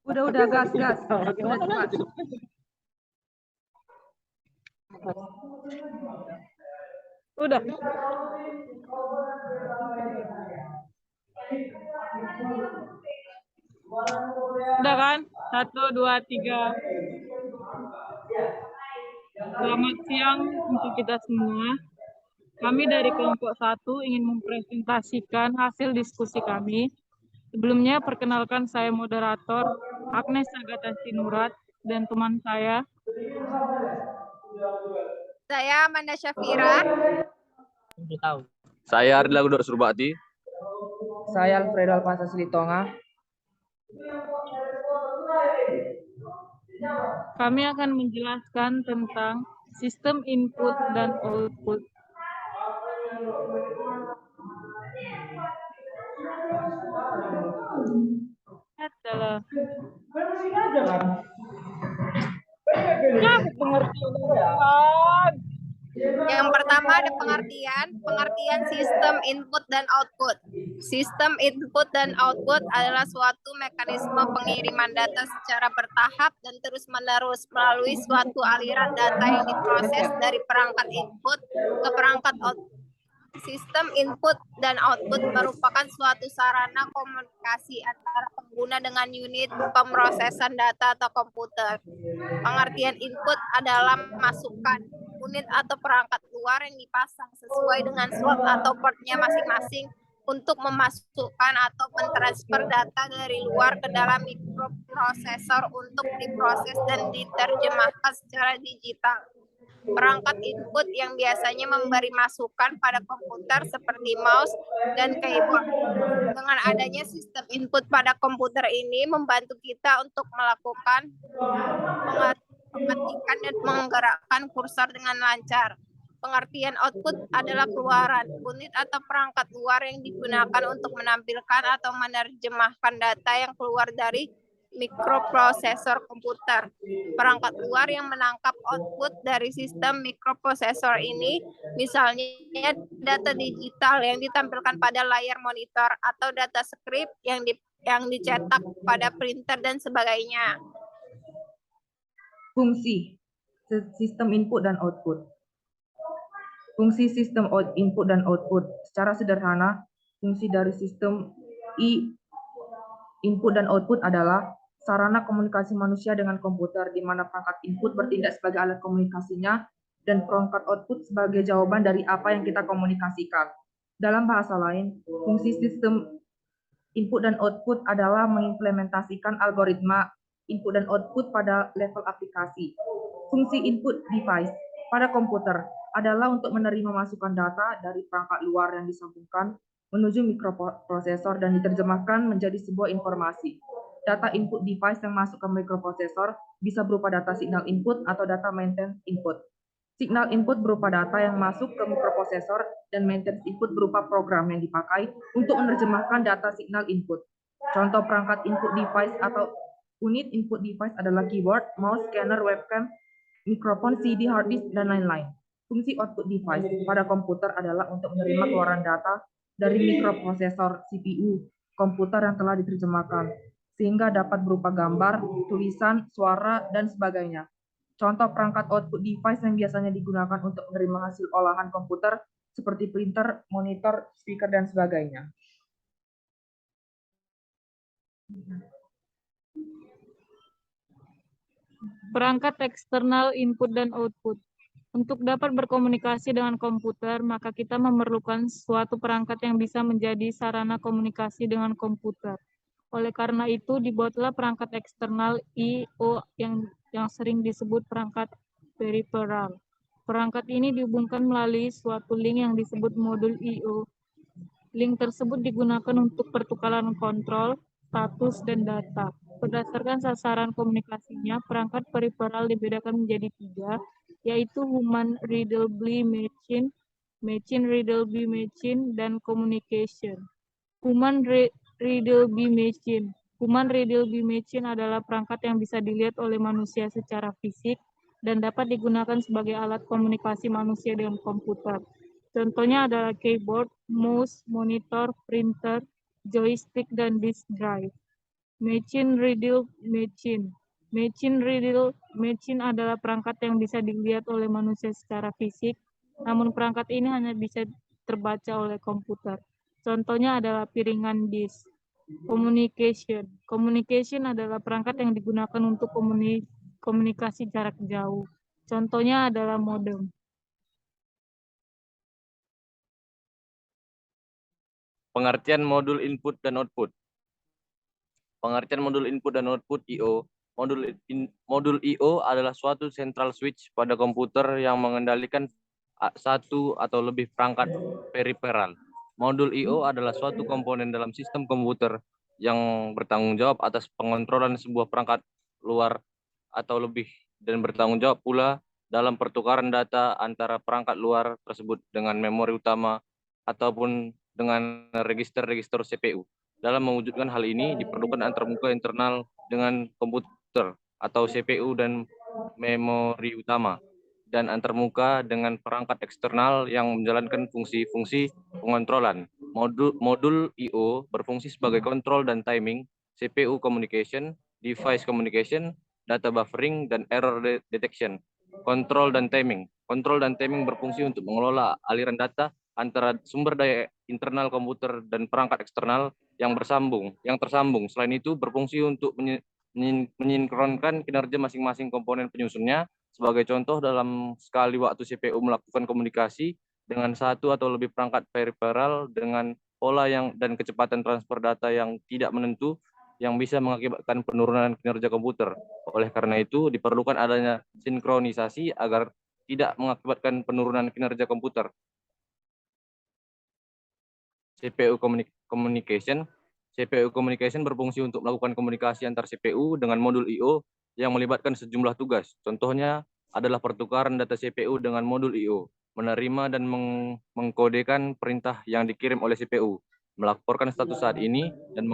Udah, gas. Udah cepat. Udah. Udah kan? 1, 2, 3. Selamat siang untuk kita semua. Kami dari kelompok 1 ingin mempresentasikan hasil diskusi kami. Sebelumnya, perkenalkan saya moderator Agnes Agatha Sinurat dan teman saya. Saya Amanda Syafira. Saya Ardila Gudor Surbakti. Saya Alfredo Alpasa Silitonga. Kami akan menjelaskan tentang sistem input dan output. Adalah Yang pertama ada pengertian sistem input dan output. Sistem input dan output adalah suatu mekanisme pengiriman data secara bertahap dan terus-menerus melalui suatu aliran data yang diproses dari perangkat input ke perangkat output. Sistem input dan output merupakan suatu sarana komunikasi antara pengguna dengan unit pemrosesan data atau komputer. Pengertian input adalah masukan unit atau perangkat luar yang dipasang sesuai dengan slot atau portnya masing-masing untuk memasukkan atau mentransfer data dari luar ke dalam mikroprosesor untuk diproses dan diterjemahkan secara digital. Perangkat input yang biasanya memberi masukan pada komputer seperti mouse dan keyboard. Dengan adanya sistem input pada komputer ini membantu kita untuk melakukan mematikan dan menggerakkan kursor dengan lancar. Pengertian output adalah keluaran unit atau perangkat luar yang digunakan untuk menampilkan atau menerjemahkan data yang keluar dari mikroprosesor komputer. Perangkat luar yang menangkap output dari sistem mikroprosesor ini, misalnya data digital yang ditampilkan pada layar monitor atau data script yang dicetak pada printer dan sebagainya. Fungsi sistem input dan output. Fungsi sistem input dan output. Secara sederhana, fungsi dari sistem input dan output adalah sarana komunikasi manusia dengan komputer, di mana perangkat input bertindak sebagai alat komunikasinya dan perangkat output sebagai jawaban dari apa yang kita komunikasikan. Dalam bahasa lain, fungsi sistem input dan output adalah mengimplementasikan algoritma input dan output pada level aplikasi. Fungsi input device pada komputer adalah untuk menerima masukan data dari perangkat luar yang disambungkan menuju mikroprosesor dan diterjemahkan menjadi sebuah informasi. Data input device yang masuk ke mikroprosesor bisa berupa data signal input atau data maintenance input. Signal input berupa data yang masuk ke mikroprosesor dan maintenance input berupa program yang dipakai untuk menerjemahkan data signal input. Contoh perangkat input device atau unit input device adalah keyboard, mouse, scanner, webcam, mikrofon, CD, hard disk, dan lain-lain. Fungsi output device pada komputer adalah untuk menerima keluaran data dari mikroprosesor CPU komputer yang telah diterjemahkan, sehingga dapat berupa gambar, tulisan, suara, dan sebagainya. Contoh perangkat output device yang biasanya digunakan untuk menerima hasil olahan komputer seperti printer, monitor, speaker, dan sebagainya. Perangkat eksternal input dan output. Untuk dapat berkomunikasi dengan komputer, maka kita memerlukan suatu perangkat yang bisa menjadi sarana komunikasi dengan komputer. Oleh karena itu, dibuatlah perangkat eksternal I/O yang sering disebut perangkat peripheral. Perangkat ini dihubungkan melalui suatu link yang disebut modul I/O. Link tersebut digunakan untuk pertukaran kontrol, status, dan data. Berdasarkan sasaran komunikasinya, perangkat peripheral dibedakan menjadi 3, yaitu human readable machine, machine readable machine, dan communication. Human readable machine. Human readable machine adalah perangkat yang bisa dilihat oleh manusia secara fisik dan dapat digunakan sebagai alat komunikasi manusia dengan komputer. Contohnya adalah keyboard, mouse, monitor, printer, joystick, dan disk drive. Machine readable machine. Machine readable machine adalah perangkat yang bisa dilihat oleh manusia secara fisik, namun perangkat ini hanya bisa terbaca oleh komputer. Contohnya adalah piringan disk. Communication. Communication adalah perangkat yang digunakan untuk komunikasi jarak jauh. Contohnya adalah modem. Pengertian modul input dan output. Pengertian modul input dan output I/O. Modul I/O adalah suatu central switch pada komputer yang mengendalikan satu atau lebih perangkat periferal. Modul I/O adalah suatu komponen dalam sistem komputer yang bertanggung jawab atas pengontrolan sebuah perangkat luar atau lebih dan bertanggung jawab pula dalam pertukaran data antara perangkat luar tersebut dengan memori utama ataupun dengan register-register CPU. Dalam mewujudkan hal ini diperlukan antarmuka internal dengan komputer atau CPU dan memori utama, dan antarmuka dengan perangkat eksternal yang menjalankan fungsi-fungsi pengontrolan. Modul I/O berfungsi sebagai kontrol dan timing, CPU communication, device communication, data buffering, dan error detection. Kontrol dan timing. Kontrol dan timing berfungsi untuk mengelola aliran data antara sumber daya internal komputer dan perangkat eksternal yang tersambung. Selain itu berfungsi untuk menyinkronkan kinerja masing-masing komponen penyusunnya. Sebagai contoh, dalam sekali waktu CPU melakukan komunikasi dengan satu atau lebih perangkat periferal dengan pola dan kecepatan transfer data yang tidak menentu, yang bisa mengakibatkan penurunan kinerja komputer. Oleh karena itu, diperlukan adanya sinkronisasi agar tidak mengakibatkan penurunan kinerja komputer. CPU communication. CPU communication berfungsi untuk melakukan komunikasi antar CPU dengan modul I/O yang melibatkan sejumlah tugas. Contohnya adalah pertukaran data CPU dengan modul I/O, menerima dan mengkodekan perintah yang dikirim oleh CPU, melaporkan status saat ini, dan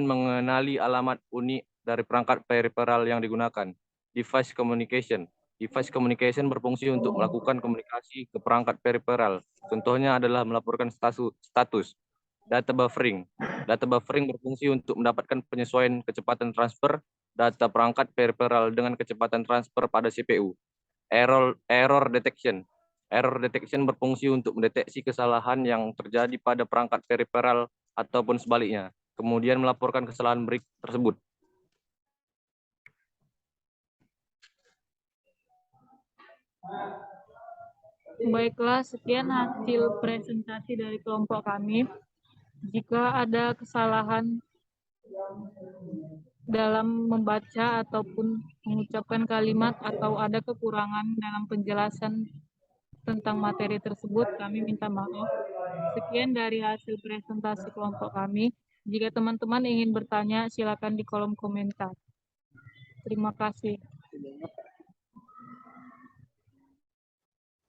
mengenali alamat unik dari perangkat periferal yang digunakan. Device communication. Device communication berfungsi untuk melakukan komunikasi ke perangkat periferal. Contohnya adalah melaporkan status. Data buffering. Data buffering berfungsi untuk mendapatkan penyesuaian kecepatan transfer data perangkat periferal dengan kecepatan transfer pada CPU. Error detection. Error detection berfungsi untuk mendeteksi kesalahan yang terjadi pada perangkat periferal ataupun sebaliknya, kemudian melaporkan kesalahan tersebut. Baiklah, sekian hasil presentasi dari kelompok kami. Jika ada kesalahan dalam membaca ataupun mengucapkan kalimat atau ada kekurangan dalam penjelasan tentang materi tersebut, kami minta maaf. Sekian dari hasil presentasi kelompok kami. Jika teman-teman ingin bertanya, silakan di kolom komentar. Terima kasih.